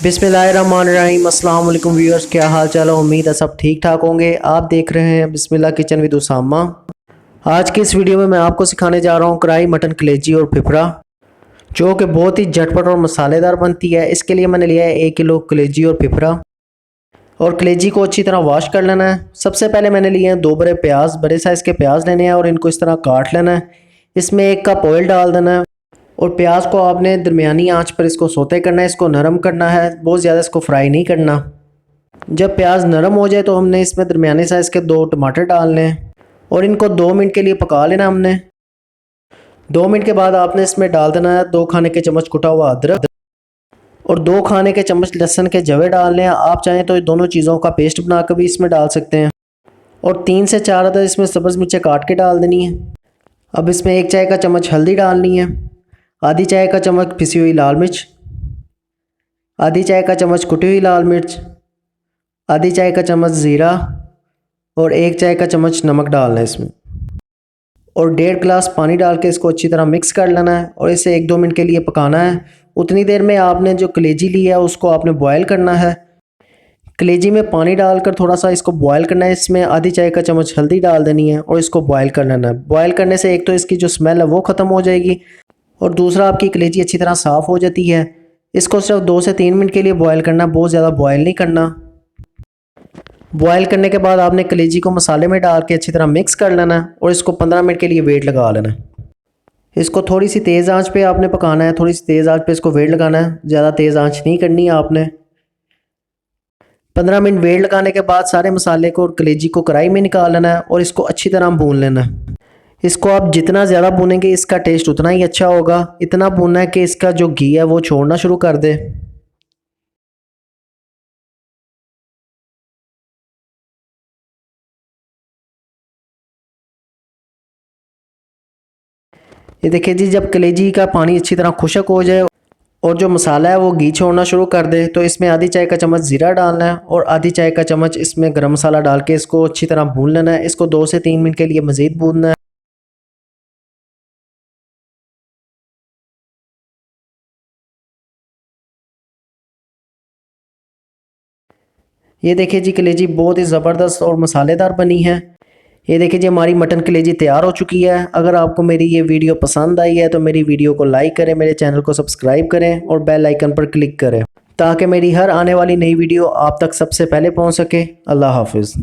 बिस्मिल्लाहिर्रहमानिर्रहीम। अस्सलाम वालेकुम व्यूअर्स, क्या हाल चाल है। उम्मीद है सब ठीक ठाक होंगे। आप देख रहे हैं बिस्मिल्लाह किचन विद उसामा। आज की इस वीडियो में मैं आपको सिखाने जा रहा हूँ कढ़ाई मटन कलेजी और फिफरा, जो कि बहुत ही झटपट और मसालेदार बनती है। इसके लिए मैंने लिया है 1 किलो कलेजी और फिफरा। और कलेजी को अच्छी तरह वॉश कर लेना है। सबसे पहले मैंने लिए हैं 2 बड़े प्याज, बड़े साइज़ के प्याज लेने हैं और इनको इस तरह काट लेना है। इसमें 1 कप ऑयल डाल देना है और प्याज को आपने दरमियानी आंच पर इसको सोते करना है, इसको नरम करना है, बहुत ज़्यादा इसको फ्राई नहीं करना। जब प्याज नरम हो जाए तो हमने इसमें दरमियानी साइज़ के 2 टमाटर डालने हैं और इनको 2 मिनट के लिए पका लेना हमने। 2 मिनट के बाद आपने इसमें डाल देना है 2 खाने के चम्मच कुटा हुआ अदरक और 2 खाने के चम्मच लहसुन के जवे डालने हैं। आप चाहें तो दोनों चीज़ों का पेस्ट बना कर भी इसमें डाल सकते हैं। और 3 से 4 अदद इसमें सब्ज़ मिर्चें काट के डाल देनी है। अब इसमें 1 चाय का चम्मच हल्दी डालनी है, आधी चाय का चम्मच पिसी हुई लाल मिर्च, आधी चाय का चम्मच कुटी हुई लाल मिर्च, आधी चाय का चम्मच ज़ीरा और 1 चाय का चम्मच नमक डालना है इसमें। और 1.5 गिलास पानी डाल के इसको अच्छी तरह मिक्स कर लेना है और इसे 1-2 मिनट के लिए पकाना है। उतनी देर में आपने जो कलेजी ली है उसको आपने बॉयल करना है। कलेजी में पानी डालकर थोड़ा सा इसको बॉयल करना है। इसमें आधी चाय का चम्मच हल्दी डाल देनी है और इसको बॉयल कर लेना है। बॉयल करने से एक तो इसकी जो स्मेल है वो ख़त्म हो जाएगी और दूसरा आपकी कलेजी अच्छी तरह साफ़ हो जाती है। इसको सिर्फ 2 से 3 मिनट के लिए बॉयल करना, बहुत ज़्यादा बॉयल नहीं करना। बॉयल करने के बाद आपने कलेजी को मसाले में डाल के अच्छी तरह मिक्स कर लेना है और इसको 15 मिनट के लिए वेट लगा लेना है। इसको थोड़ी सी तेज़ आंच पे आपने पकाना है, थोड़ी सी तेज़ आंच पे इसको वेट लगाना है, ज़्यादा तेज़ आंच नहीं करनी है आपने। 15 मिनट वेट लगाने के बाद सारे मसाले को और कलेजी को कढ़ाई में निकाल लेना है और इसको अच्छी तरह भून लेना है। इसको आप जितना ज़्यादा भूनेंगे इसका टेस्ट उतना ही अच्छा होगा। इतना भूनना है कि इसका जो घी है वो छोड़ना शुरू कर दे। ये देखिए जी, जब कलेजी का पानी अच्छी तरह खुश्क हो जाए और जो मसाला है वो घी छोड़ना शुरू कर दे तो इसमें आधी चाय का चम्मच ज़ीरा डालना है और आधी चाय का चम्मच इसमें गरम मसाला डाल के इसको अच्छी तरह भून लेना है। इसको 2 से 3 मिनट के लिए मज़ीद भूनना है। ये देखिए जी, कलेजी बहुत ही ज़बरदस्त और मसालेदार बनी है। ये देखिए जी, हमारी मटन कलेजी तैयार हो चुकी है। अगर आपको मेरी ये वीडियो पसंद आई है तो मेरी वीडियो को लाइक करें, मेरे चैनल को सब्सक्राइब करें और बेल आइकन पर क्लिक करें ताकि मेरी हर आने वाली नई वीडियो आप तक सबसे पहले पहुंच सके। अल्लाह हाफिज़।